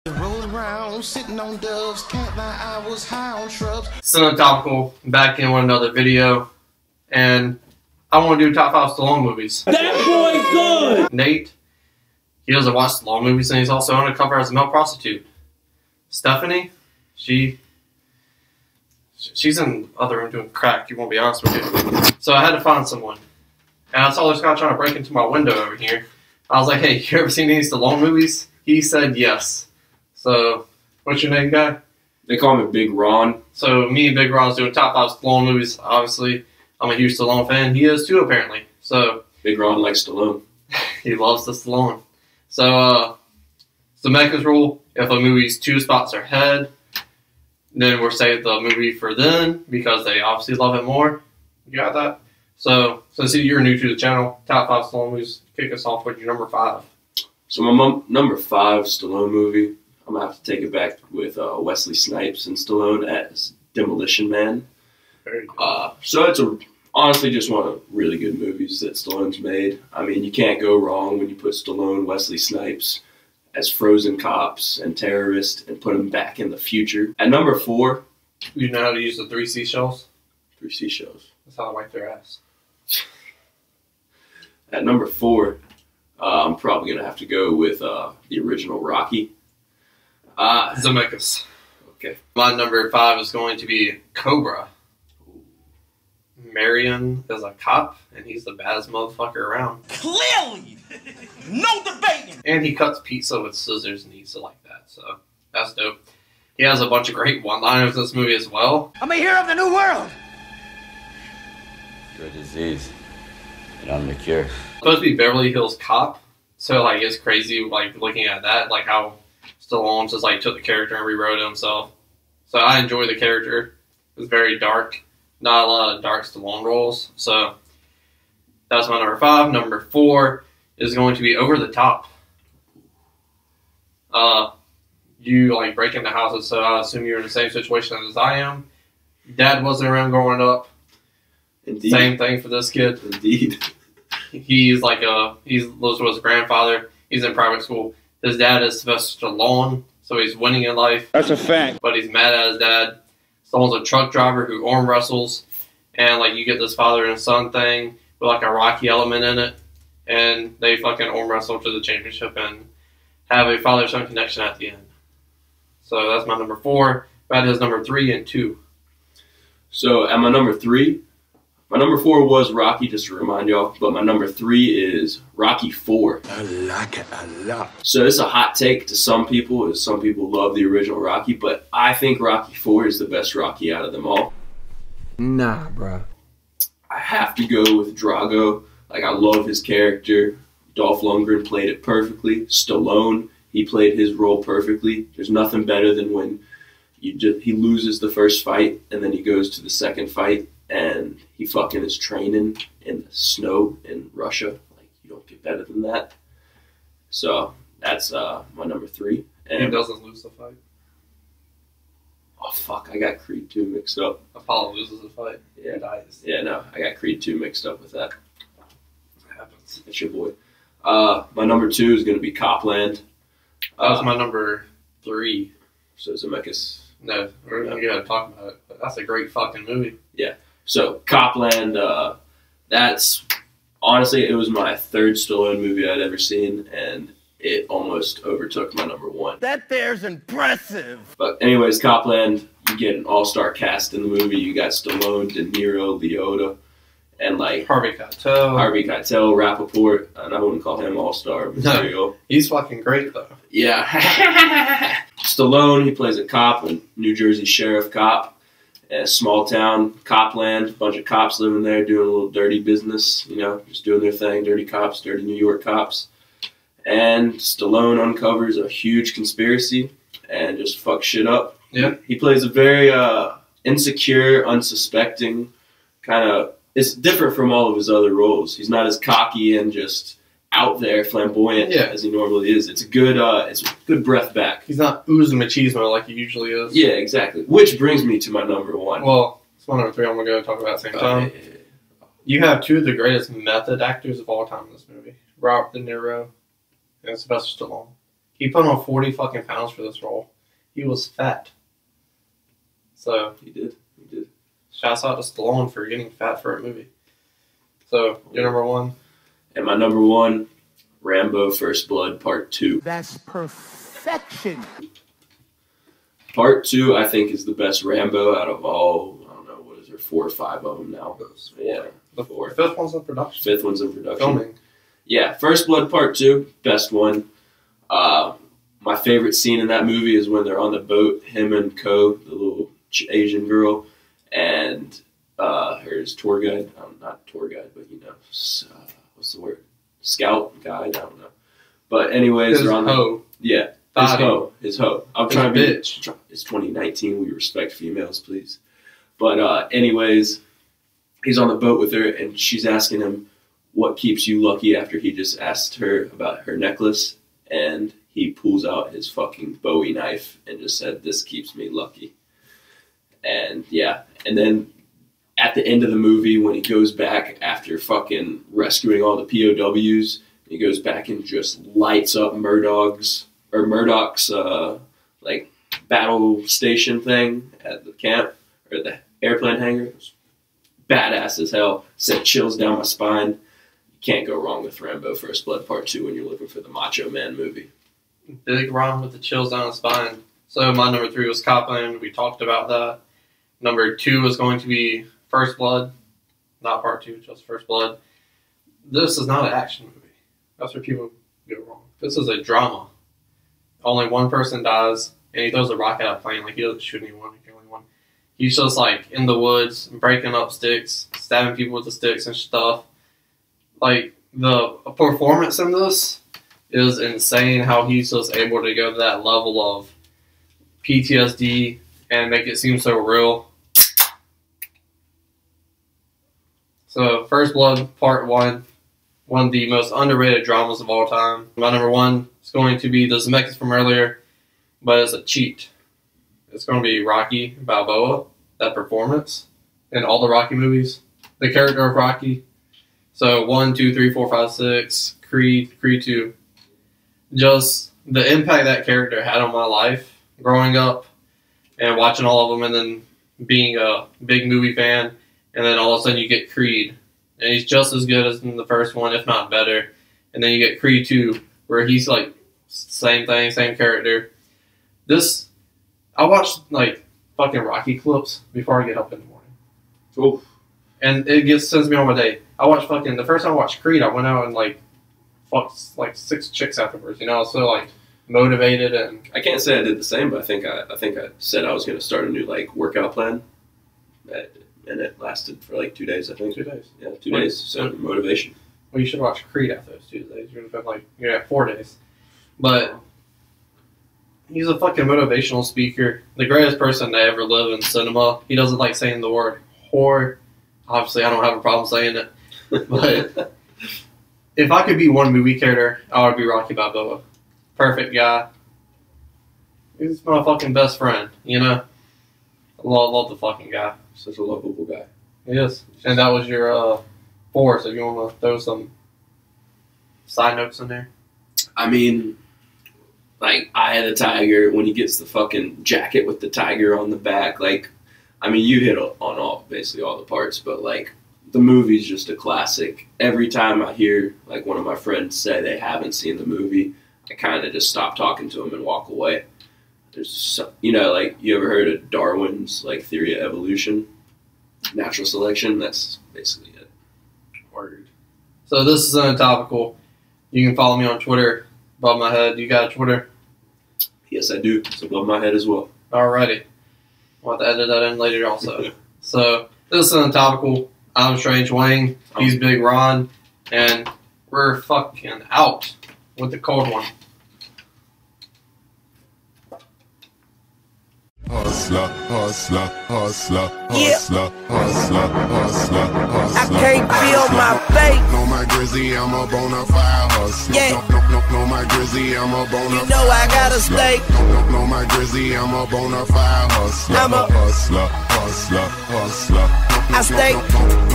Rolling around, sitting on doves, can't lie, I was high on shrubs. Still topical, back in with another video, and I want to do top 5 Stallone movies. That boy good! Nate, he doesn't watch Stallone movies, and he's also undercover as a male prostitute. Stephanie, she's in the other room doing crack, you won't be honest with you. So I had to find someone. And I saw this guy trying to break into my window over here. I was like, hey, you ever seen any Stallone movies? He said yes. So, what's your name, guy? They call me Big Ron. So, me and Big Ron's doing top 5 Stallone movies. Obviously, I'm a huge Stallone fan. He is too, apparently. So, Big Ron likes Stallone. He loves the Stallone. So, Zemeckis rule, if a movie's 2 spots ahead, then we'll save the movie for then, because they obviously love it more. You got that? So, since you're new to the channel, top 5 Stallone movies, kick us off with your number 5. So my number 5 Stallone movie, I'm going to have to take it back with Wesley Snipes and Stallone as Demolition Man. Very good. So it's honestly just one of the really good movies that Stallone's made. I mean, you can't go wrong when you put Stallone, Wesley Snipes as frozen cops and terrorists and put them back in the future. At number 4... You know how to use the 3 seashells? 3 seashells. That's how I wipe their ass. At number 4, I'm probably going to have to go with the original Rocky. Zemeckis. Okay. My number 5 is going to be Cobra. Marion is a cop, and he's the baddest motherfucker around. Clearly! No debating! And he cuts pizza with scissors, and he eats it like that, so that's dope. He has a bunch of great one-liners in this movie as well. I'm a hero of the new world! You're a disease, and I'm the cure. Supposed to be Beverly Hills Cop, so like it's crazy like looking at that, like how Stallone just like took the character and rewrote it himself. So I enjoy the character. It's very dark, not a lot of dark Stallone roles. So that's my number 5. Number 4 is going to be Over the Top. You like break into houses, so I assume you're in the same situation as I am. Dad wasn't around growing up. Indeed. Same thing for this kid. Indeed. He lives with his grandfather. He's in private school. His dad is Sylvester Stallone, so he's winning in life. That's a fact. But he's mad at his dad. Stallone's a truck driver who arm wrestles, and like you get this father and son thing with like a Rocky element in it, and they fucking arm wrestle to the championship and have a father-son connection at the end. So that's my number 4. That is number 3 and 2. So at my number 3, my number 4 was Rocky, just to remind y'all, but my number 3 is Rocky 4. I like it a lot. So it's a hot take to some people, as some people love the original Rocky, but I think Rocky 4 is the best Rocky out of them all. Nah, bro. I have to go with Drago. Like, I love his character. Dolph Lundgren played it perfectly. Stallone, he played his role perfectly. There's nothing better than when he loses the first fight, and then he goes to the second fight, and he fucking is training in the snow in Russia. Like, you don't get better than that. So that's my number 3. And He doesn't lose the fight. oh fuck, I got Creed 2 mixed up. Apollo loses the fight. Yeah. He dies. Yeah, no, I got Creed 2 mixed up with that. It happens. It's your boy. My number 2 is going to be Copland. That was my number 3. So Zemeckis. No, we're gonna go talk about it. But that's a great fucking movie. So Copland, that's honestly, it was my 3rd Stallone movie I'd ever seen, and it almost overtook my number 1. That there's impressive. But anyways, Copland, you get an all-star cast in the movie. You got Stallone, De Niro, Liotta, and like Harvey Keitel. Rappaport, and I wouldn't call him all-star material. He's fucking great though. Yeah. Stallone, he plays a cop, a New Jersey sheriff cop. A small town, Copland, a bunch of cops living there doing a little dirty business, you know, just doing their thing, dirty cops, dirty New York cops. And Stallone uncovers a huge conspiracy and just fucks shit up. Yeah. He plays a very insecure, unsuspecting kind of, it's different from all of his other roles. He's not as cocky and just out there, flamboyant as he normally is. It's a good breath back. He's not oozing machismo like he usually is. Yeah, exactly. Which brings me to my number 1. Well, it's my number 3. I'm gonna go talk about at the same time. You have 2 of the greatest method actors of all time in this movie: Robert De Niro and Sylvester Stallone. He put on 40 fucking pounds for this role. He was fat. So He did. shouts out to Stallone for getting fat for a movie. So your number one. And my number one, Rambo: First Blood Part 2. That's perfection. Part 2, I think, is the best Rambo out of all. I don't know, what is there, 4 or 5 of them now? Yeah, The four. fifth one's in production. Fifth one's in production. Filming. Yeah, First Blood Part 2, best one. My favorite scene in that movie is when they're on the boat, him and Ko, the little Asian girl, and her tour guide. Not tour guide, but what's the word? Scout guide. I don't know. But anyways, they're on hoe. Yeah, his hoe. I'm His trying to be. bitch. It's 2019. We respect females, please. But anyways, he's on the boat with her, and she's asking him, "What keeps you lucky?" After he just asked her about her necklace, and he pulls out his fucking Bowie knife and just said, "This keeps me lucky." And yeah, and then at the end of the movie, when he goes back after fucking rescuing all the POWs, he goes back and just lights up Murdoch's like battle station thing at the camp or the airplane hangar. It was badass as hell. Sent chills down my spine. You can't go wrong with Rambo: First Blood Part 2 when you're looking for the Macho Man movie. Big Ron with the chills down his spine. So my number 3 was Copland. We talked about that. Number 2 was going to be First Blood. Not Part 2, just First Blood. This is not an action movie. That's where people go wrong. This is a drama. Only one person dies, and he throws a rock at a plane. Like, he doesn't shoot anyone. He's just, like, in the woods, breaking up sticks, stabbing people with the sticks and stuff. Like, the performance in this is insane, how he's just able to go to that level of PTSD and make it seem so real. So, First Blood Part 1, one of the most underrated dramas of all time. My number 1 is going to be the Zemeckis from earlier, but it's a cheat. It's going to be Rocky Balboa, that performance in all the Rocky movies. The character of Rocky. So 1, 2, 3, 4, 5, 6, Creed 2. Just the impact that character had on my life growing up and watching all of them and then being a big movie fan. And then all of a sudden you get Creed. And he's just as good as in the first one, if not better. And then you get Creed 2, where he's like, same thing, same character. I watch like fucking Rocky clips before I get up in the morning. Oof. And it sends me on my day. The first time I watched Creed, I went out and like fucked like 6 chicks afterwards. You know, I was so like motivated and. I can't say I did the same, but I think I said I was going to start a new like workout plan, and it lasted for like 2 days. I think 2 days. Yeah, 2 days. So motivation. Well, you should watch Creed after those 2 days. You're gonna have like 4 days, but. He's a fucking motivational speaker. The greatest person to ever live in cinema. He doesn't like saying the word whore. Obviously, I don't have a problem saying it. But if I could be one movie character, I would be Rocky Balboa. Perfect guy. He's my fucking best friend, you know? I love the fucking guy. Such a lovable guy. He is. And that was your 4, so if you want to throw some side notes in there. I mean, like, Eye of the Tiger, when he gets the fucking jacket with the tiger on the back, like, I mean, you hit on basically all the parts, but, like, the movie's just a classic. Every time I hear, like, one of my friends say they haven't seen the movie, I kind of just stop talking to them and walk away. There's, like, you ever heard of Darwin's, like, theory of evolution? Natural selection? That's basically it. Word. So this is Untopical. You can follow me on Twitter, Above My Head. You got a Twitter? Yes, I do. It's above my head as well. Alrighty. I'll have to edit that in later also. So, this is Untopical. I'm Strange Wayne. He's Big Ron. And we're fucking out with the cold one. Hustler, hustler, hustler, hustler, hustler, hustler, hustler. I can't feel my face. Know my grizzly, I'm a bona fide hustler. Yeah. Know my grizzly, I'm a bona fide. You know I gotta stay. Know my grizzly, I'm a bona fide hustler. I'm a hustler, hustler, hustler. I stay.